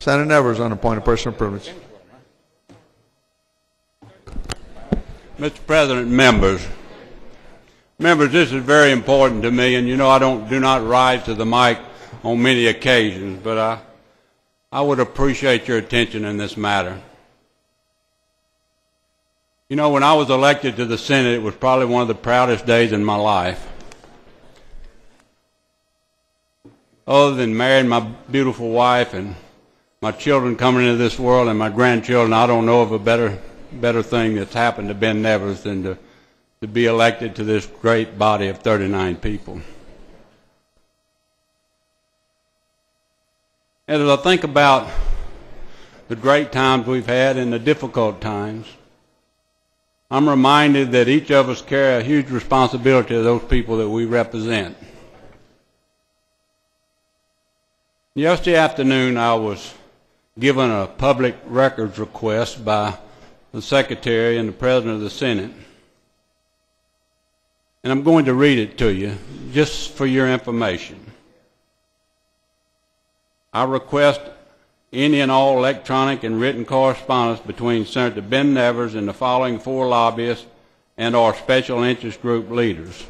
Senator Nevers on a point of personal privilege. Mr. President, members, this is very important to me, and you know I do not rise to the mic on many occasions, but I would appreciate your attention in this matter. You know, when I was elected to the Senate, it was probably one of the proudest days in my life. Other than marrying my beautiful wife and my children coming into this world and my grandchildren, I don't know of a better thing that's happened to Ben Nevers than to be elected to this great body of 39 people. And as I think about the great times we've had and the difficult times, I'm reminded that each of us carry a huge responsibility to those people that we represent. Yesterday afternoon, I was given a public records request by the Secretary and the President of the Senate. And I'm going to read it to you, just for your information. I request any and all electronic and written correspondence between Senator Ben Nevers and the following 4 lobbyists and our special interest group leaders: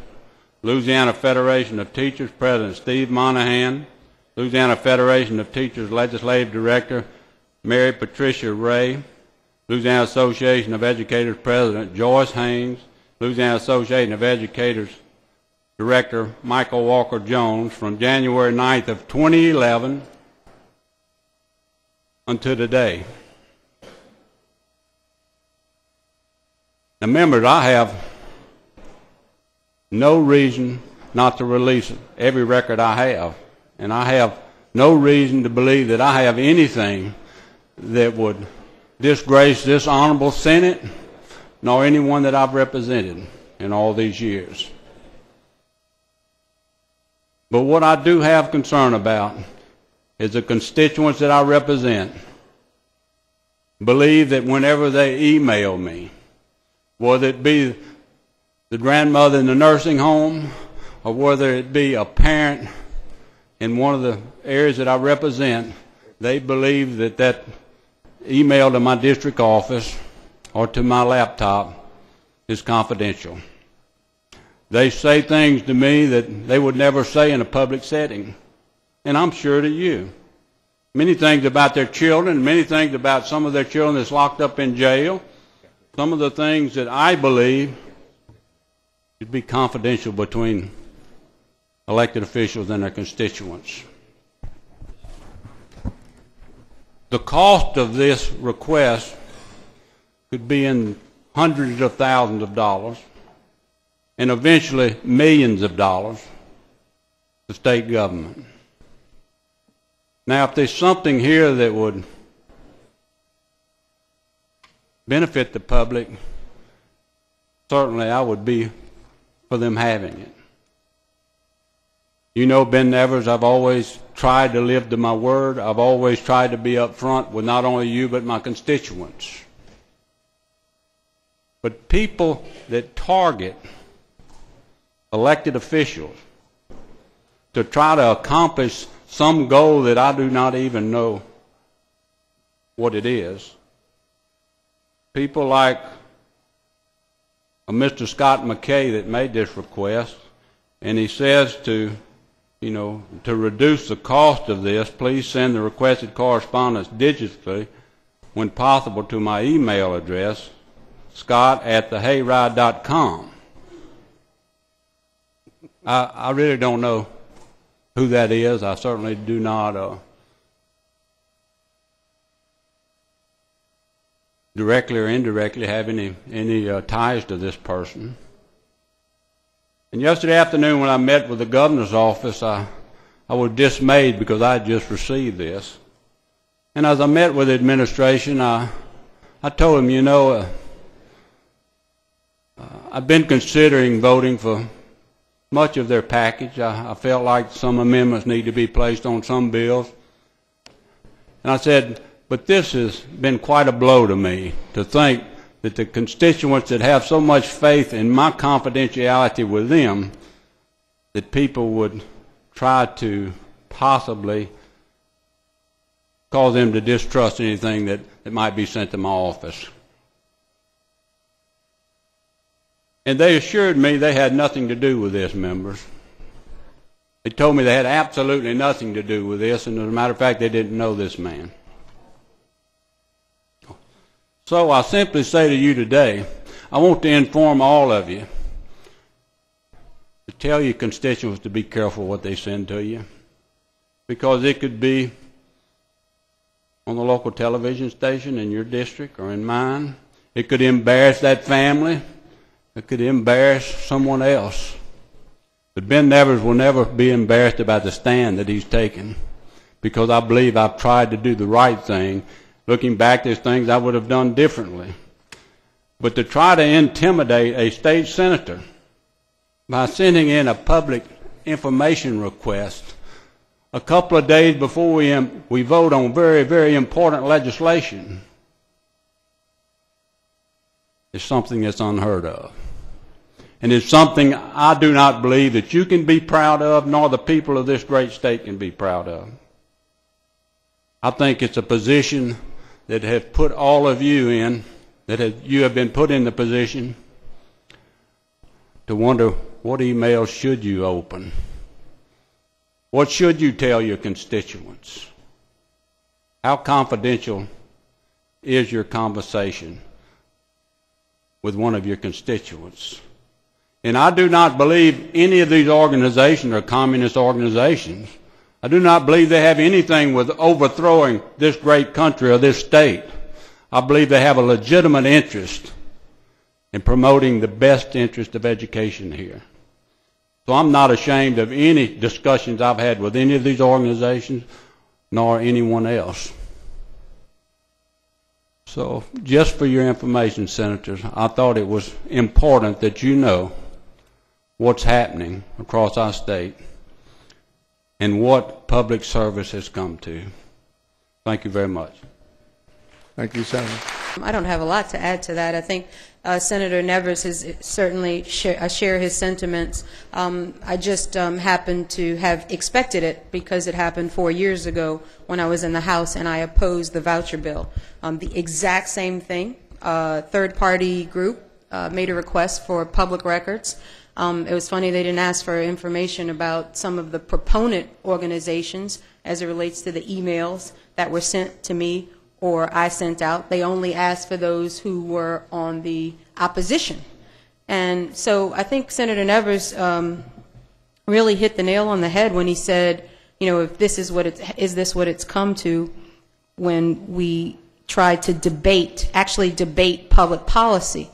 Louisiana Federation of Teachers President Steve Monahan, Louisiana Federation of Teachers Legislative Director Mary Patricia Ray, Louisiana Association of Educators President Joyce Haynes, Louisiana Association of Educators Director Michael Walker Jones, from January 9th of 2011 until today. Now, members, I have no reason not to release every record I have, and I have no reason to believe that I have anything that would disgrace this honorable Senate, nor anyone that I've represented in all these years. But what I do have concern about is the constituents that I represent believe that whenever they email me, whether it be the grandmother in the nursing home or whether it be a parent in one of the areas that I represent, they believe that that email to my district office or to my laptop is confidential. They say things to me that they would never say in a public setting, and I'm sure to you. Many things about their children, many things about some of their children that's locked up in jail, some of the things that I believe should be confidential between elected officials and their constituents. The cost of this request could be in hundreds of thousands of dollars and eventually millions of dollars to state government. Now, if there's something here that would benefit the public, certainly I would be for them having it. You know, Ben Nevers, I've always tried to live to my word. I've always tried to be upfront with not only you but my constituents. But people that target elected officials to try to accomplish some goal that I do not even know what it is, people like a Mr. Scott McKay that made this request, and he says to reduce the cost of this, please send the requested correspondence digitally when possible to my email address, scott@thehayride.com. I really don't know who that is. I certainly do not directly or indirectly have any ties to this person. And yesterday afternoon when I met with the governor's office, I was dismayed because I had just received this. And as I met with the administration, I told them, you know, I've been considering voting for much of their package. I felt like some amendments need to be placed on some bills. And I said, but this has been quite a blow to me, to think that the constituents that have so much faith in my confidentiality with them, that people would try to possibly cause them to distrust anything that might be sent to my office. And they assured me they had nothing to do with this, members. They told me they had absolutely nothing to do with this, and as a matter of fact, they didn't know this man. So I simply say to you today, I want to inform all of you, to tell your constituents to be careful what they send to you, because it could be on the local television station in your district or in mine. It could embarrass that family. It could embarrass someone else. But Ben Nevers will never be embarrassed about the stand that he's taken, because I believe I've tried to do the right thing. Looking back, there's things I would have done differently. But to try to intimidate a state senator by sending in a public information request a couple of days before we vote on very, very important legislation is something that's unheard of. And it's something I do not believe that you can be proud of, nor the people of this great state can be proud of. I think it's a position that has put all of you in, you have been put in the position to wonder, what emails should you open? What should you tell your constituents? How confidential is your conversation with one of your constituents? And I do not believe any of these organizations are communist organizations. I do not believe they have anything with overthrowing this great country or this state. I believe they have a legitimate interest in promoting the best interest of education here. So I'm not ashamed of any discussions I've had with any of these organizations, nor anyone else. So just for your information, Senators, I thought it was important that you know what's happening across our state and what public service has come to. Thank you very much. Thank you, Senator. I don't have a lot to add to that. I think Senator Nevers has certainly share his sentiments. I just happen to have expected it because it happened 4 years ago when I was in the House and I opposed the voucher bill. The exact same thing. Third-party group made a request for public records. It was funny they didn't ask for information about some of the proponent organizations as it relates to the emails that were sent to me or I sent out. They only asked for those who were on the opposition. And so I think Senator Nevers really hit the nail on the head when he said, you know, if this is what is this what it's come to when we try to actually debate public policy.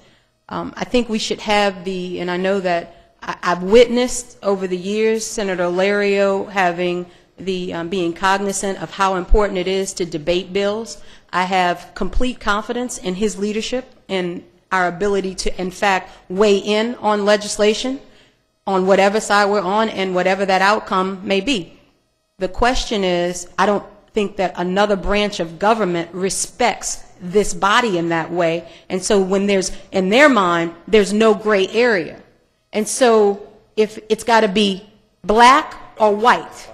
I think we should have and I know that I've witnessed over the years Senator Lario having being cognizant of how important it is to debate bills. I have complete confidence in his leadership and our ability to, in fact, weigh in on legislation on whatever side we're on and whatever that outcome may be. The question is, I don't think that another branch of government respects this body in that way. And so when in their mind, there's no gray area. And so if it's got to be black or white,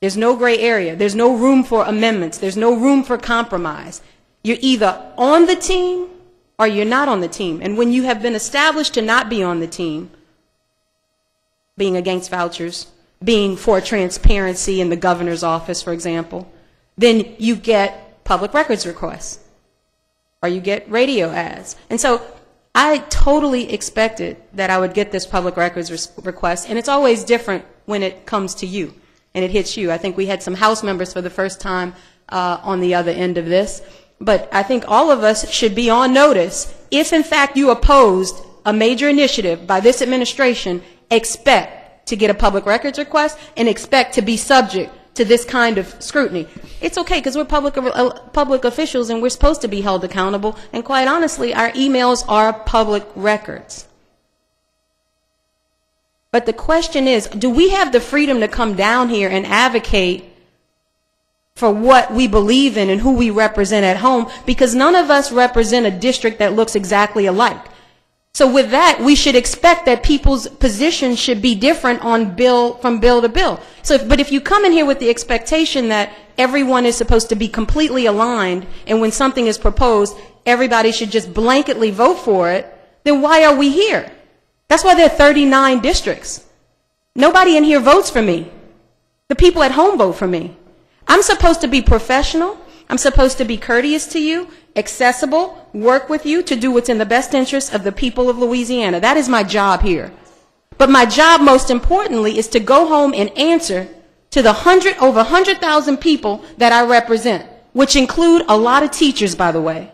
there's no gray area. There's no room for amendments. There's no room for compromise. You're either on the team or you're not on the team. And when you have been established to not be on the team, being against vouchers, being for transparency in the governor's office, for example, then you get public records requests or you get radio ads. And so I totally expected that I would get this public records request, and it's always different when it comes to you and it hits you. I think we had some House members for the first time on the other end of this. But I think all of us should be on notice. If, in fact, you opposed a major initiative by this administration, expect to get a public records request and expect to be subject to this kind of scrutiny. It's okay because we're public officials and we're supposed to be held accountable. And quite honestly, our emails are public records. But the question is, do we have the freedom to come down here and advocate for what we believe in and who we represent at home? Because none of us represent a district that looks exactly alike. So with that, we should expect that people's positions should be different on from bill to bill. But if you come in here with the expectation that everyone is supposed to be completely aligned, and when something is proposed, everybody should just blanketly vote for it, then why are we here? That's why there are 39 districts. Nobody in here votes for me. The people at home vote for me. I'm supposed to be professional. I'm supposed to be courteous to you, accessible, work with you to do what's in the best interest of the people of Louisiana. That is my job here. But my job, most importantly, is to go home and answer to the over 100,000 people that I represent, which include a lot of teachers, by the way.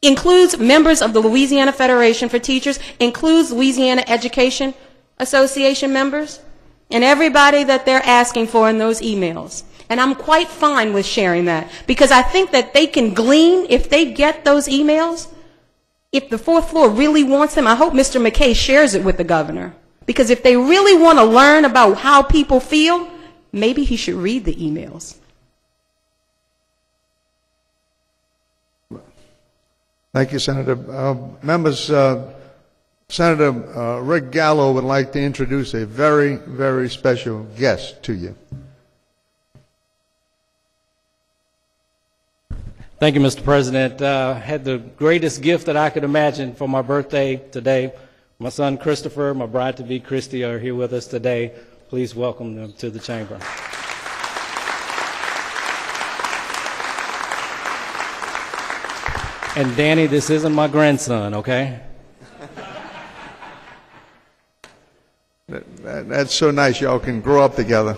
Includes members of the Louisiana Federation for Teachers, includes Louisiana Education Association members, and everybody that they're asking for in those emails. And I'm quite fine with sharing that, because I think that they can glean, if they get those emails, if the fourth floor really wants them. I hope Mr. McKay shares it with the governor, because if they really want to learn about how people feel, maybe he should read the emails. Thank you, Senator. Members, Senator Rick Gallo would like to introduce a very, very special guest to you. Thank you, Mr. President. Had the greatest gift that I could imagine for my birthday today. My son Christopher, my bride-to-be Christy are here with us today. Please welcome them to the chamber. And Danny, this isn't my grandson, okay? That's so nice y'all can grow up together.